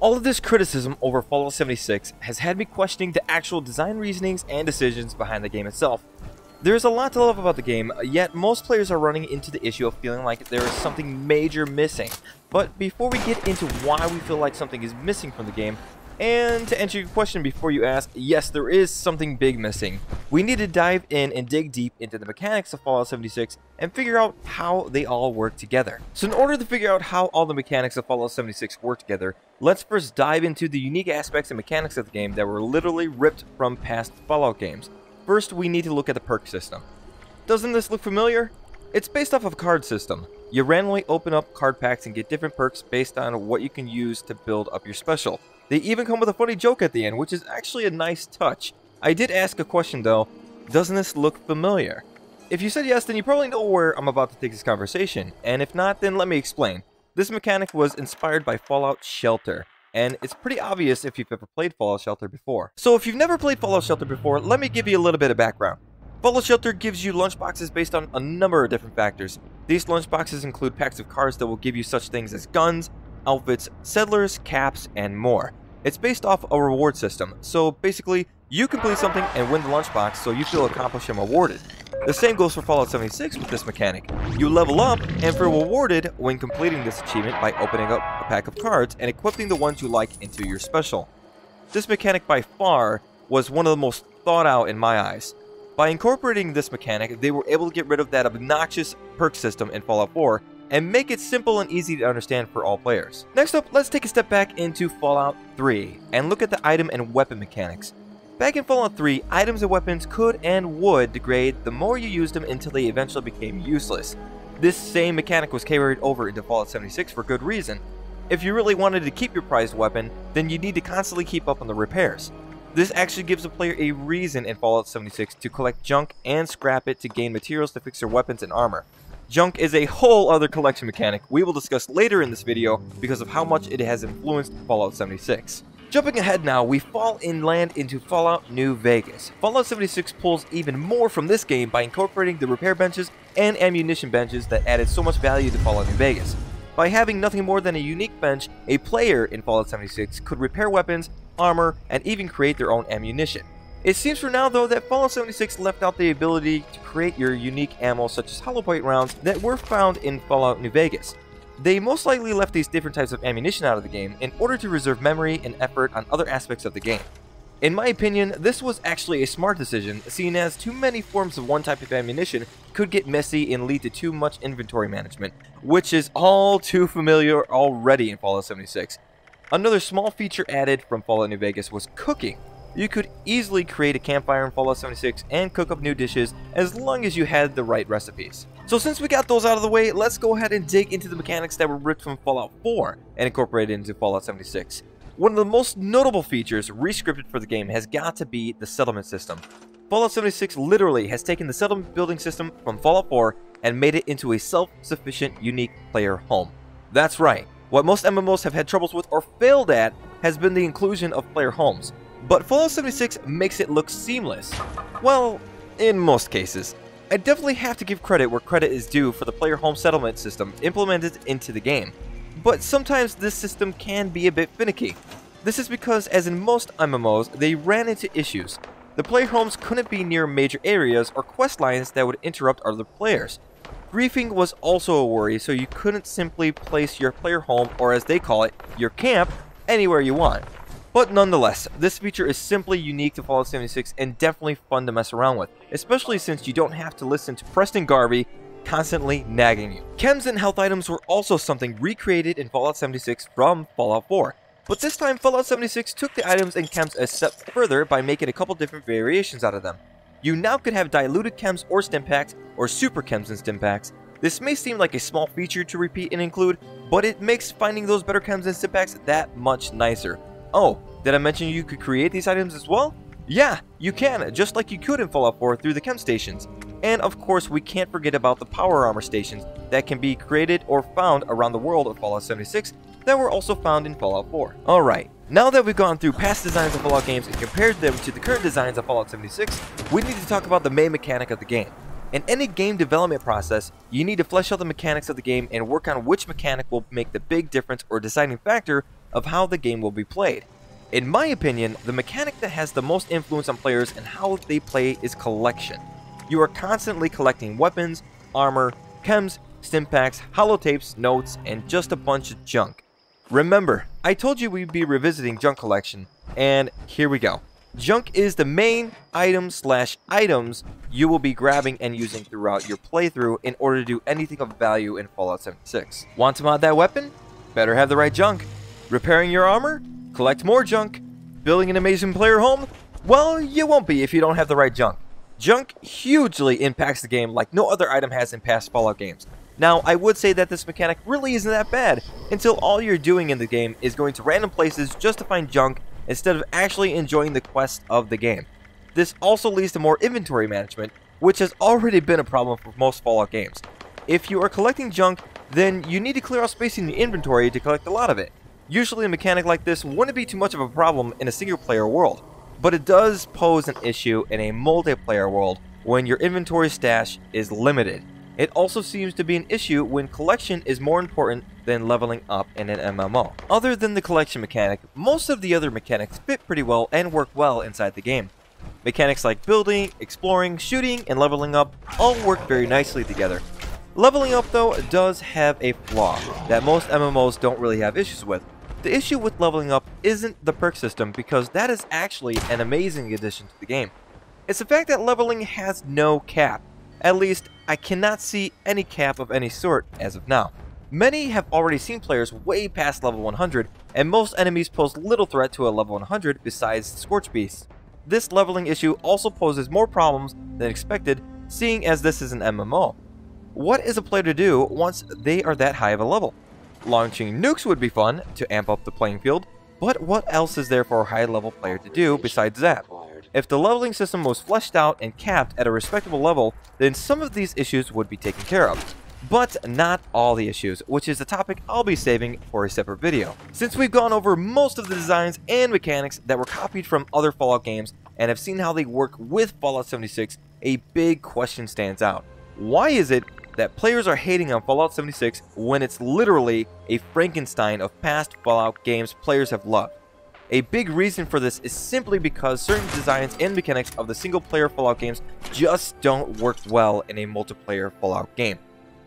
All of this criticism over Fallout 76 has had me questioning the actual design reasonings and decisions behind the game itself. There is a lot to love about the game, yet most players are running into the issue of feeling like there is something major missing. But before we get into why we feel like something is missing from the game, and to answer your question before you ask, yes, there is something big missing. We need to dive in and dig deep into the mechanics of Fallout 76 and figure out how they all work together. So in order to figure out how all the mechanics of Fallout 76 work together, let's first dive into the unique aspects and mechanics of the game that were literally ripped from past Fallout games. First, we need to look at the perk system. Doesn't this look familiar? It's based off of a card system. You randomly open up card packs and get different perks based on what you can use to build up your special. They even come with a funny joke at the end, which is actually a nice touch. I did ask a question though, doesn't this look familiar? If you said yes, then you probably know where I'm about to take this conversation, and if not, then let me explain. This mechanic was inspired by Fallout Shelter, and it's pretty obvious if you've ever played Fallout Shelter before. So if you've never played Fallout Shelter before, let me give you a little bit of background. Fallout Shelter gives you lunchboxes based on a number of different factors. These lunchboxes include packs of cards that will give you such things as guns, outfits, settlers, caps, and more. It's based off a reward system, so basically, you complete something and win the lunchbox so you feel accomplished and rewarded. The same goes for Fallout 76 with this mechanic. You level up and feel rewarded when completing this achievement by opening up a pack of cards and equipping the ones you like into your special. This mechanic by far was one of the most thought out in my eyes. By incorporating this mechanic, they were able to get rid of that obnoxious perk system in Fallout 4 and make it simple and easy to understand for all players. Next up, let's take a step back into Fallout 3 and look at the item and weapon mechanics. Back in Fallout 3, items and weapons could and would degrade the more you used them until they eventually became useless. This same mechanic was carried over into Fallout 76 for good reason. If you really wanted to keep your prized weapon, then you need to constantly keep up on the repairs. This actually gives a player a reason in Fallout 76 to collect junk and scrap it to gain materials to fix their weapons and armor. Junk is a whole other collection mechanic we will discuss later in this video because of how much it has influenced Fallout 76. Jumping ahead now, we fall inland into Fallout New Vegas. Fallout 76 pulls even more from this game by incorporating the repair benches and ammunition benches that added so much value to Fallout New Vegas. By having nothing more than a unique bench, a player in Fallout 76 could repair weapons, armor, and even create their own ammunition. It seems for now though that Fallout 76 left out the ability to create your unique ammo such as hollow point rounds that were found in Fallout New Vegas. They most likely left these different types of ammunition out of the game in order to reserve memory and effort on other aspects of the game. In my opinion, this was actually a smart decision, seeing as too many forms of one type of ammunition could get messy and lead to too much inventory management, which is all too familiar already in Fallout 76. Another small feature added from Fallout New Vegas was cooking. You could easily create a campfire in Fallout 76 and cook up new dishes as long as you had the right recipes. So since we got those out of the way, let's go ahead and dig into the mechanics that were ripped from Fallout 4 and incorporated into Fallout 76. One of the most notable features re-scripted for the game has got to be the settlement system. Fallout 76 literally has taken the settlement building system from Fallout 4 and made it into a self-sufficient, unique player home. That's right, what most MMOs have had troubles with or failed at has been the inclusion of player homes. But Fallout 76 makes it look seamless. Well, in most cases. I definitely have to give credit where credit is due for the player home settlement system implemented into the game. But sometimes this system can be a bit finicky. This is because, as in most MMOs, they ran into issues. The player homes couldn't be near major areas or quest lines that would interrupt other players. Griefing was also a worry, so you couldn't simply place your player home, or as they call it, your camp, anywhere you want. But nonetheless, this feature is simply unique to Fallout 76 and definitely fun to mess around with, especially since you don't have to listen to Preston Garvey constantly nagging you. Chems and health items were also something recreated in Fallout 76 from Fallout 4. But this time, Fallout 76 took the items and chems a step further by making a couple different variations out of them. You now could have diluted chems or stim packs, or super chems and stim packs. This may seem like a small feature to repeat and include, but it makes finding those better chems and stim packs that much nicer. Oh, did I mention you could create these items as well? Yeah, you can, just like you could in Fallout 4 through the chem stations. And of course, we can't forget about the power armor stations that can be created or found around the world of Fallout 76 that were also found in Fallout 4. Alright, now that we've gone through past designs of Fallout games and compared them to the current designs of Fallout 76, we need to talk about the main mechanic of the game. In any game development process, you need to flesh out the mechanics of the game and work on which mechanic will make the big difference or deciding factor of how the game will be played. In my opinion, the mechanic that has the most influence on players and how they play is collection. You are constantly collecting weapons, armor, chems, stimpaks, holotapes, notes, and just a bunch of junk. Remember, I told you we'd be revisiting junk collection, and here we go. Junk is the main items you will be grabbing and using throughout your playthrough in order to do anything of value in Fallout 76. Want to mod that weapon? Better have the right junk. Repairing your armor? Collect more junk. Building an amazing player home? Well, you won't be if you don't have the right junk. Junk hugely impacts the game like no other item has in past Fallout games. Now, I would say that this mechanic really isn't that bad until all you're doing in the game is going to random places just to find junk instead of actually enjoying the quest of the game. This also leads to more inventory management, which has already been a problem for most Fallout games. If you are collecting junk, then you need to clear out space in your inventory to collect a lot of it. Usually a mechanic like this wouldn't be too much of a problem in a single player world, but it does pose an issue in a multiplayer world when your inventory stash is limited. It also seems to be an issue when collection is more important than leveling up in an MMO. Other than the collection mechanic, most of the other mechanics fit pretty well and work well inside the game. Mechanics like building, exploring, shooting, and leveling up all work very nicely together. Leveling up, though, does have a flaw that most MMOs don't really have issues with. The issue with leveling up isn't the perk system, because that is actually an amazing addition to the game. It's the fact that leveling has no cap. At least, I cannot see any cap of any sort as of now. Many have already seen players way past level 100, and most enemies pose little threat to a level 100 besides Scorch Beasts. This leveling issue also poses more problems than expected, seeing as this is an MMO. What is a player to do once they are that high of a level? Launching nukes would be fun to amp up the playing field, but what else is there for a high level player to do besides that? If the leveling system was fleshed out and capped at a respectable level, then some of these issues would be taken care of. But not all the issues, which is a topic I'll be saving for a separate video. Since we've gone over most of the designs and mechanics that were copied from other Fallout games and have seen how they work with Fallout 76, a big question stands out. Why is it that players are hating on Fallout 76 when it's literally a Frankenstein of past Fallout games players have loved? A big reason for this is simply because certain designs and mechanics of the single-player Fallout games just don't work well in a multiplayer Fallout game.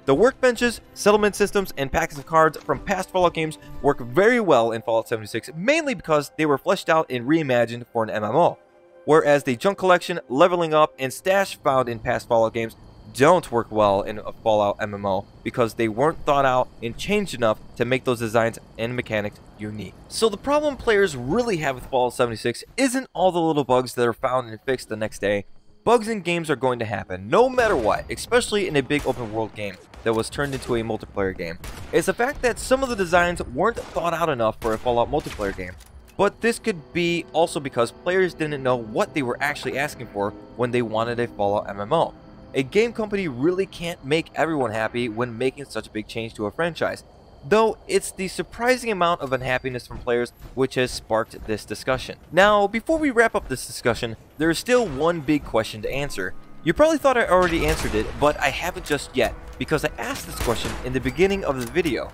The workbenches, settlement systems, and packets of cards from past Fallout games work very well in Fallout 76, mainly because they were fleshed out and reimagined for an MMO, whereas the junk collection, leveling up, and stash found in past Fallout games don't work well in a Fallout MMO because they weren't thought out and changed enough to make those designs and mechanics unique. So the problem players really have with Fallout 76 isn't all the little bugs that are found and fixed the next day. Bugs in games are going to happen, no matter what, especially in a big open world game that was turned into a multiplayer game. It's the fact that some of the designs weren't thought out enough for a Fallout multiplayer game. But this could be also because players didn't know what they were actually asking for when they wanted a Fallout MMO. A game company really can't make everyone happy when making such a big change to a franchise, though it's the surprising amount of unhappiness from players which has sparked this discussion. Now, before we wrap up this discussion, there is still one big question to answer. You probably thought I already answered it, but I haven't just yet, because I asked this question in the beginning of the video.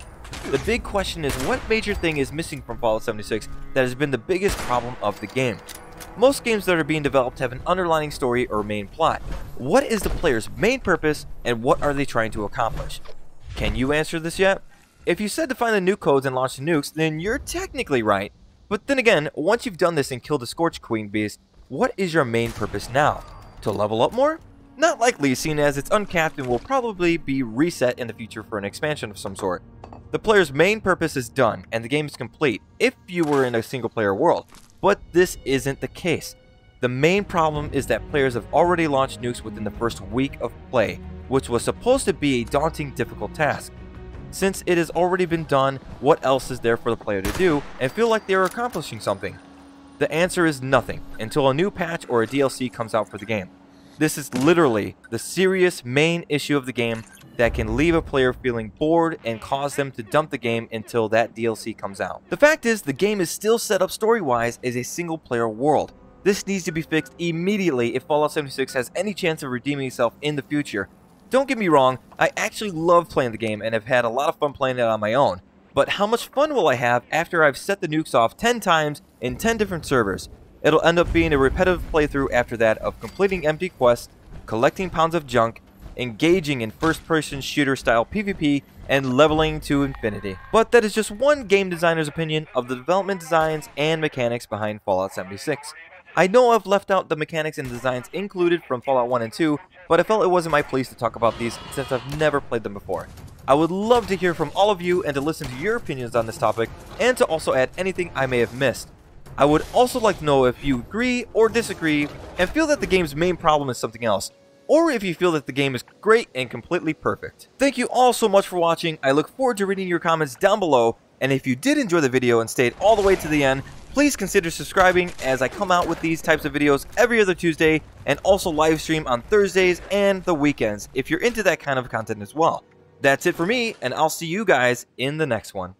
The big question is, what major thing is missing from Fallout 76 that has been the biggest problem of the game? Most games that are being developed have an underlying story or main plot. What is the player's main purpose, and what are they trying to accomplish? Can you answer this yet? If you said to find the nuke codes and launch the nukes, then you're technically right. But then again, once you've done this and killed the Scorch Queen Beast, what is your main purpose now? To level up more? Not likely, seeing as it's uncapped and will probably be reset in the future for an expansion of some sort. The player's main purpose is done, and the game is complete, if you were in a single player world. But this isn't the case. The main problem is that players have already launched nukes within the first week of play, which was supposed to be a daunting, difficult task. Since it has already been done, what else is there for the player to do and feel like they are accomplishing something? The answer is nothing, until a new patch or a DLC comes out for the game. This is literally the serious main issue of the game that can leave a player feeling bored and cause them to dump the game until that DLC comes out. The fact is, the game is still set up story-wise as a single-player world. This needs to be fixed immediately if Fallout 76 has any chance of redeeming itself in the future. Don't get me wrong, I actually love playing the game and have had a lot of fun playing it on my own, but how much fun will I have after I've set the nukes off 10 times in 10 different servers? It'll end up being a repetitive playthrough after that of completing empty quests, collecting pounds of junk, engaging in first-person shooter-style PvP, and leveling to infinity. But that is just one game designer's opinion of the development designs and mechanics behind Fallout 76. I know I've left out the mechanics and designs included from Fallout 1 and 2, but I felt it wasn't my place to talk about these since I've never played them before. I would love to hear from all of you and to listen to your opinions on this topic, and to also add anything I may have missed. I would also like to know if you agree or disagree and feel that the game's main problem is something else, or if you feel that the game is great and completely perfect. Thank you all so much for watching. I look forward to reading your comments down below, and if you did enjoy the video and stayed all the way to the end, please consider subscribing, as I come out with these types of videos every other Tuesday and also live stream on Thursdays and the weekends if you're into that kind of content as well. That's it for me, and I'll see you guys in the next one.